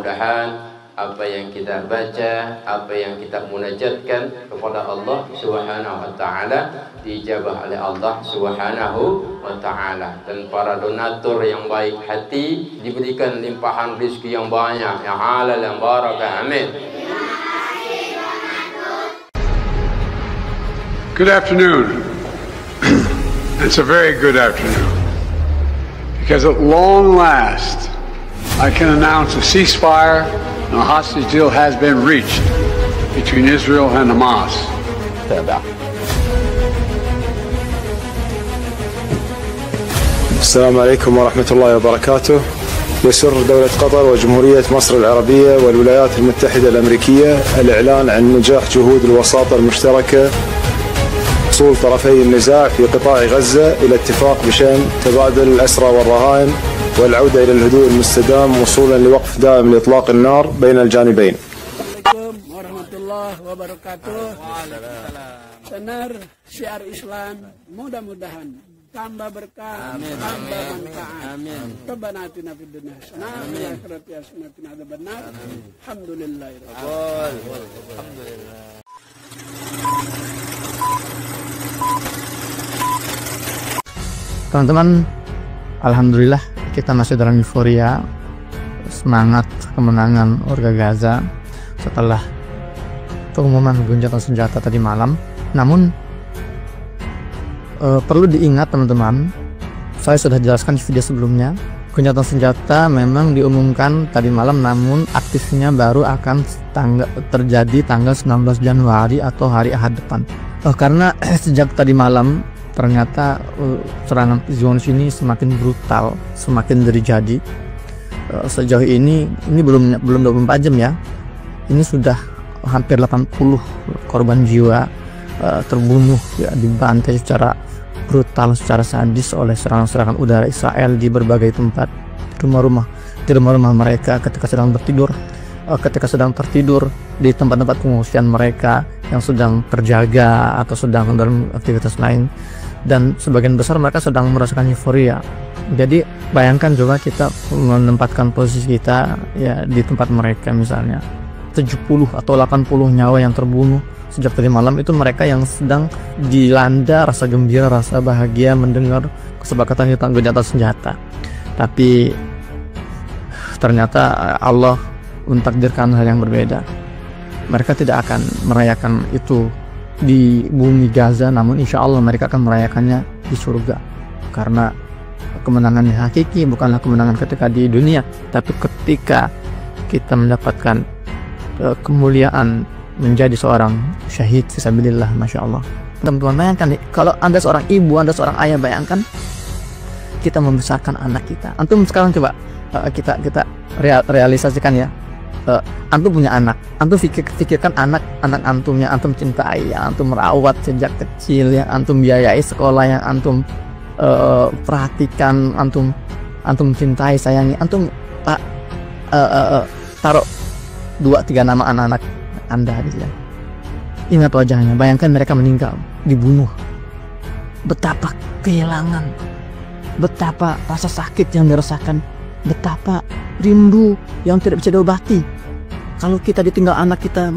mudah-mudahan apa yang kita baca, apa yang kita munajatkan kepada Allah Subhanahu wa taala dijabah oleh Allah Subhanahu wa taala, dan para donatur yang baik hati diberikan limpahan rezeki yang banyak, yang halal, yang barakah. Amin. Good afternoon. It's a very good afternoon, because at long last I can announce a ceasefire and a hostage deal has been reached between Israel and Hamas. السلام عليكم ورحمة الله وبركاته. يسر دولة قطر وجمهورية مصر العربية والولايات المتحدة الأمريكية الإعلان عن نجاح جهود الوساطة المشتركة وصول طرفي النزاع في قطاع غزة إلى اتفاق بشأن تبادل الأسرى والرهائن والعودة إلى الهدوء المستدام وصولا لوقف دائم لإطلاق النار بين الجانبين. Assalamualaikum warahmatullahi wabarakatuh. Benar syiar Islam, mudah-mudahan tambah berkah, tambah manfaat. Amin. Rabbana atina fid dunya hasanah wa fil akhirati hasanah wa qina adzabannar. Alhamdulillahirabbil alamin. Teman-teman, alhamdulillah kita masih dalam euforia semangat kemenangan warga Gaza setelah pengumuman gencatan senjata tadi malam. Namun perlu diingat teman-teman, saya sudah jelaskan di video sebelumnya, gencatan senjata memang diumumkan tadi malam, namun aktifnya baru akan terjadi tanggal 19 Januari atau hari Ahad depan. Karena sejak tadi malam ternyata serangan Zionis ini semakin brutal, semakin terjadi. Sejauh ini belum 24 jam ya, ini sudah hampir 80 korban jiwa terbunuh ya, dibantai secara brutal, secara sadis oleh serangan-serangan udara Israel di berbagai tempat, di rumah-rumah mereka ketika sedang tertidur, di tempat-tempat pengungsian mereka yang sedang terjaga atau sedang dalam aktivitas lain, dan sebagian besar mereka sedang merasakan euforia. Jadi bayangkan coba kita menempatkan posisi kita ya di tempat mereka, misalnya 70 atau 80 nyawa yang terbunuh sejak tadi malam, itu mereka yang sedang dilanda rasa gembira, rasa bahagia mendengar kesepakatan gencatan senjata. Tapi ternyata Allah mentakdirkan hal yang berbeda. Mereka tidak akan merayakan itu di bumi Gaza, namun insya Allah mereka akan merayakannya di surga. Karena kemenangan yang hakiki bukanlah kemenangan ketika di dunia, tapi ketika kita mendapatkan kemuliaan menjadi seorang syahid fisabilillah. Masya Allah. Teman-teman, bayangkan nih, kalau Anda seorang ibu, Anda seorang ayah, bayangkan kita membesarkan anak kita. Antum sekarang coba kita realisasikan ya. Antum punya anak, antum pikirkan anak antum yang antum cintai, yang antum merawat sejak kecil, yang antum biayai sekolah, yang antum perhatikan, antum cintai, sayangi, antum taruh 2-3 nama anak-anak Anda gitu ya. Ingat wajahnya, bayangkan mereka meninggal, dibunuh. Betapa kehilangan, betapa rasa sakit yang dirasakan, betapa rindu yang tidak bisa diobati. Kalau kita ditinggal anak kita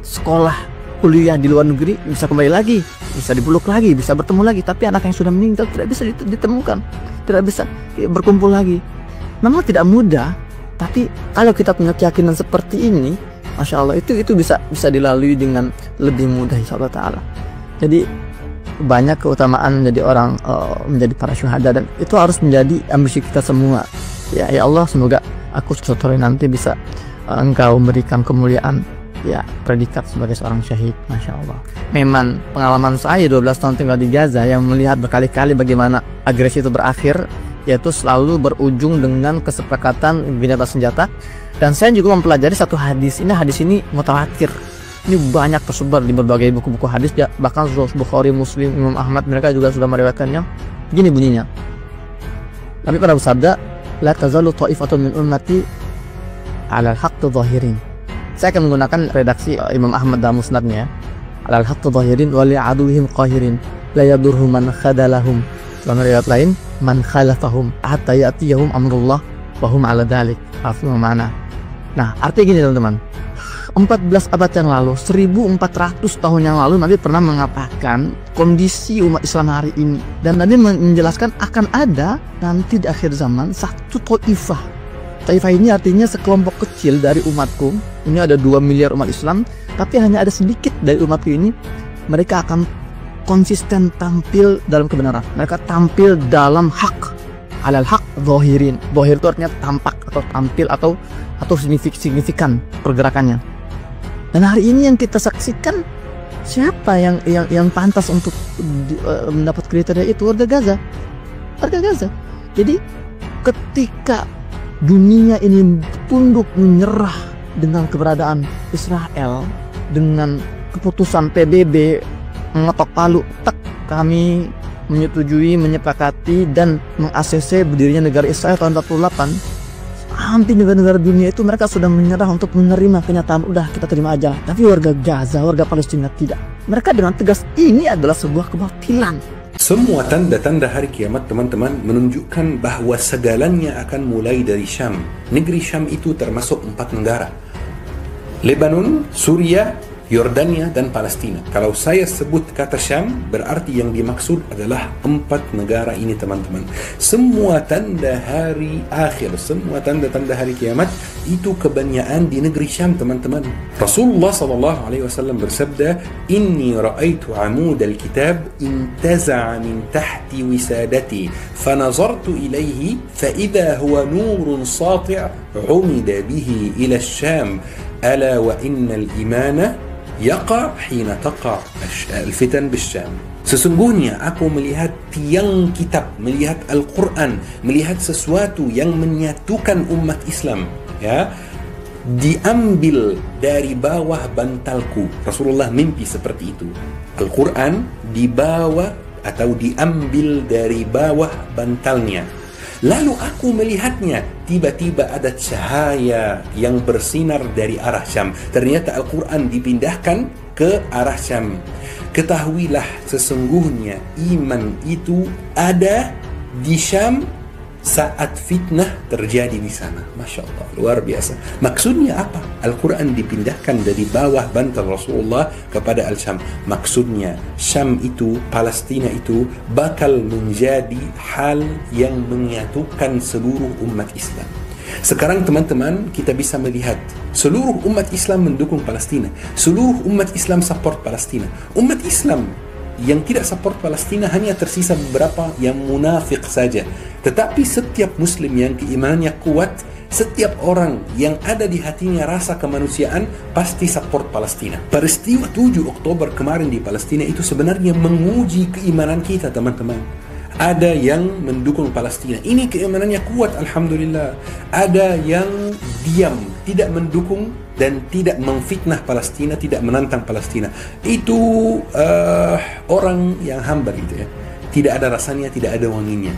sekolah, kuliah di luar negeri, bisa kembali lagi, bisa dipeluk lagi, bisa bertemu lagi. Tapi anak yang sudah meninggal tidak bisa ditemukan, tidak bisa berkumpul lagi. Memang tidak mudah, tapi kalau kita punya keyakinan seperti ini, Masya Allah, itu bisa dilalui dengan lebih mudah insyaallah ta'ala. Jadi banyak keutamaan menjadi orang, menjadi para syuhada, dan itu harus menjadi ambisi kita semua. Ya Allah, semoga aku suatu hari nanti bisa Engkau memberikan kemuliaan ya predikat sebagai seorang syahid. Masya Allah. Memang pengalaman saya 12 tahun tinggal di Gaza yang melihat berkali-kali bagaimana agresi itu berakhir, yaitu selalu berujung dengan kesepakatan gencatan senjata. Dan saya juga mempelajari satu hadis. Hadis ini mutawatir. Ini banyak tersebar di berbagai buku-buku hadis ya, bahkan Bukhari, Muslim, Imam Ahmad, mereka juga sudah meriwayatkannya. Gini bunyinya. Nabi pernah bersabda, la tazalu ta'ifatun min ummati 'alal haqqi zahirin. Saya akan menggunakan redaksi Imam Ahmad dalam musnadnya. 'Alal haqqi zahirin wa li'aduwwihim qahirin la yadurhum man khadalahum. Dalam riwayat lain, man khalafahum hatta ya'tiyahum amrullah wa hum 'ala dzalik. Artinya mana? Nah, artinya gini teman-teman. 14 abad yang lalu, 1400 tahun yang lalu Nabi pernah mengatakan kondisi umat Islam hari ini, dan Nabi menjelaskan akan ada nanti di akhir zaman satu taifah. Taifah ini artinya sekelompok kecil dari umatku. Ini ada 2 miliar umat Islam, tapi hanya ada sedikit dari umatku ini mereka akan konsisten tampil dalam kebenaran. Mereka tampil dalam hak, alal haq zahirin. Zahir itu artinya tampak atau tampil atau signifikan pergerakannya. Dan hari ini yang kita saksikan, siapa yang pantas untuk mendapat kriteria itu? Warga Gaza. Jadi ketika dunia ini tunduk menyerah dengan keberadaan Israel, dengan keputusan PBB mengetok palu, kami menyetujui, menyepakati dan meng-ACC berdirinya negara Israel tahun 48. Hampir negara-negara dunia itu mereka sudah menyerah untuk menerima kenyataan, udah kita terima aja. Tapi warga Gaza, warga Palestina tidak. Mereka dengan tegas, ini adalah sebuah kebatilan. Semua tanda-tanda hari kiamat teman-teman menunjukkan bahwa segalanya akan mulai dari Syam. Negeri Syam itu termasuk 4 negara: Lebanon, Suriah, Yordania, dan Palestina. Kalau saya sebut kata Syam, berarti yang dimaksud adalah 4 negara ini teman-teman. Semua tanda hari akhir, semua tanda-tanda hari kiamat itu kebanyakan di negeri Syam teman-teman. Rasulullah SAW bersabda, "Inni ra'aitu amud al-kitab intaza'a min tahti wisadati, fanazartu ilaihi, fa'idha huwa nurun sati' umida bihi ila Syam, ala wa innal imana yaqa hina taqa al-fitan bisyam." Sesungguhnya aku melihat tiang kitab, melihat Al-Quran, melihat sesuatu yang menyatukan umat Islam, ya, diambil dari bawah bantalku. Rasulullah mimpi seperti itu. Al-Quran dibawa atau diambil dari bawah bantalnya. Lalu aku melihatnya, tiba-tiba ada cahaya yang bersinar dari arah Syam. Ternyata Al-Quran dipindahkan ke arah Syam. Ketahuilah sesungguhnya iman itu ada di Syam saat fitnah terjadi di sana. Masya Allah, luar biasa. Maksudnya apa? Al-Quran dipindahkan dari bawah bantal Rasulullah kepada Al-Syam. Maksudnya Syam itu, Palestina itu bakal menjadi hal yang menyatukan seluruh umat Islam. Sekarang teman-teman, kita bisa melihat seluruh umat Islam mendukung Palestina. Seluruh umat Islam support Palestina. Umat Islam yang tidak support Palestina hanya tersisa beberapa yang munafik saja. Tetapi setiap muslim yang keimanannya kuat, setiap orang yang ada di hatinya rasa kemanusiaan pasti support Palestina. Peristiwa 7 Oktober kemarin di Palestina itu sebenarnya menguji keimanan kita teman-teman. Ada yang mendukung Palestina, ini keimanannya kuat, alhamdulillah. Ada yang diam, tidak mendukung dan tidak memfitnah Palestina, tidak menantang Palestina. Itu orang yang hambar gitu ya. Tidak ada rasanya, tidak ada wanginya.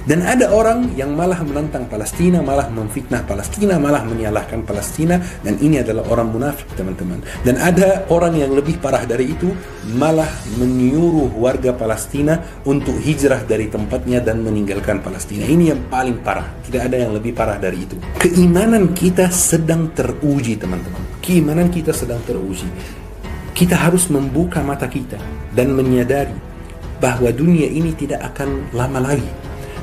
Dan ada orang yang malah menantang Palestina, malah memfitnah Palestina, malah menyalahkan Palestina, dan ini adalah orang munafik teman-teman. Dan ada orang yang lebih parah dari itu, malah menyuruh warga Palestina untuk hijrah dari tempatnya dan meninggalkan Palestina. Ini yang paling parah, tidak ada yang lebih parah dari itu. Keimanan kita sedang teruji teman-teman. Keimanan kita sedang teruji. Kita harus membuka mata kita dan menyadari bahwa dunia ini tidak akan lama lagi.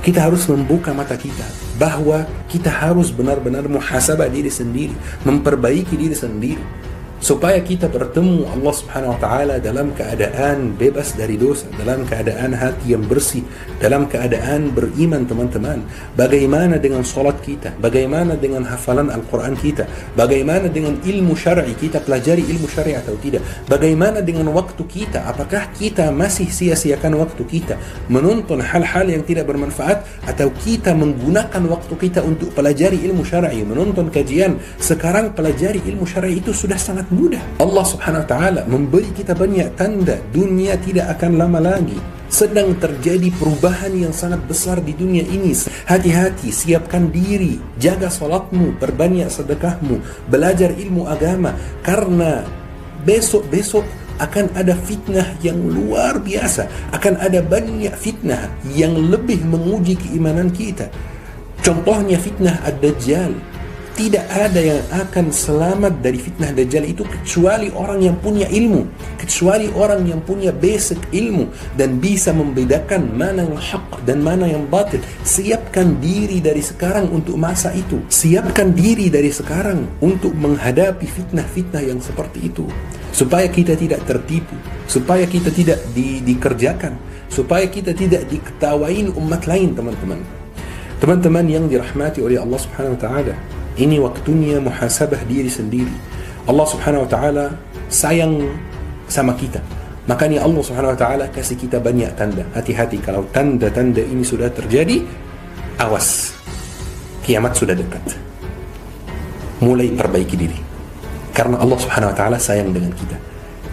Kita harus membuka mata kita bahwa kita harus benar-benar muhasabah diri sendiri, memperbaiki diri sendiri, supaya kita bertemu Allah Subhanahu wa taala dalam keadaan bebas dari dosa, dalam keadaan hati yang bersih, dalam keadaan beriman teman-teman. Bagaimana dengan salat kita? Bagaimana dengan hafalan Al-Quran kita? Bagaimana dengan ilmu syar'i? Kita pelajari ilmu syar'i atau tidak? Bagaimana dengan waktu kita? Apakah kita masih sia-siakan waktu kita menonton hal-hal yang tidak bermanfaat, atau kita menggunakan waktu kita untuk pelajari ilmu syar'i, menonton kajian? Sekarang pelajari ilmu syar'i itu sudah sangat mudah. Allah Subhanahu wa taala memberi kita banyak tanda. Dunia tidak akan lama lagi. Sedang terjadi perubahan yang sangat besar di dunia ini. Hati-hati, siapkan diri, jaga salatmu, perbanyak sedekahmu, belajar ilmu agama, karena besok-besok akan ada fitnah yang luar biasa. Akan ada banyak fitnah yang lebih menguji keimanan kita. Contohnya fitnah Ad-Dajjal. Tidak ada yang akan selamat dari fitnah Dajjal itu kecuali orang yang punya ilmu, kecuali orang yang punya basic ilmu dan bisa membedakan mana yang hak dan mana yang batil. Siapkan diri dari sekarang untuk masa itu. Siapkan diri dari sekarang untuk menghadapi fitnah-fitnah yang seperti itu, supaya kita tidak tertipu, supaya kita tidak dikerjakan, supaya kita tidak diketawain umat lain, teman-teman. Teman-teman yang dirahmati oleh Allah Subhanahu wa taala, ini waktunya muhasabah diri sendiri. Allah Subhanahu wa taala sayang sama kita. Makanya Allah Subhanahu wa taala kasih kita banyak tanda. Hati-hati kalau tanda-tanda ini sudah terjadi, awas. Kiamat sudah dekat. Mulai perbaiki diri. Karena Allah Subhanahu wa taala sayang dengan kita.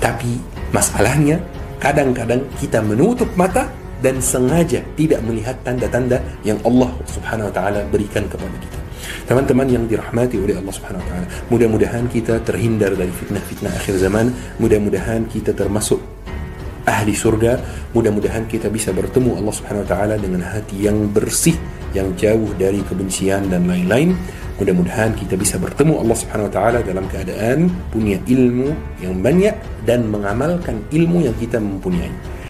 Tapi masalahnya kadang-kadang kita menutup mata dan sengaja tidak melihat tanda-tanda yang Allah Subhanahu wa taala berikan kepada kita. Teman-teman yang dirahmati oleh Allah Subhanahu wa taala, mudah-mudahan kita terhindar dari fitnah-fitnah akhir zaman, mudah-mudahan kita termasuk ahli surga, mudah-mudahan kita bisa bertemu Allah Subhanahu wa taala dengan hati yang bersih, yang jauh dari kebencian dan lain-lain. Mudah-mudahan kita bisa bertemu Allah Subhanahu wa taala dalam keadaan punya ilmu yang banyak dan mengamalkan ilmu yang kita mempunyai.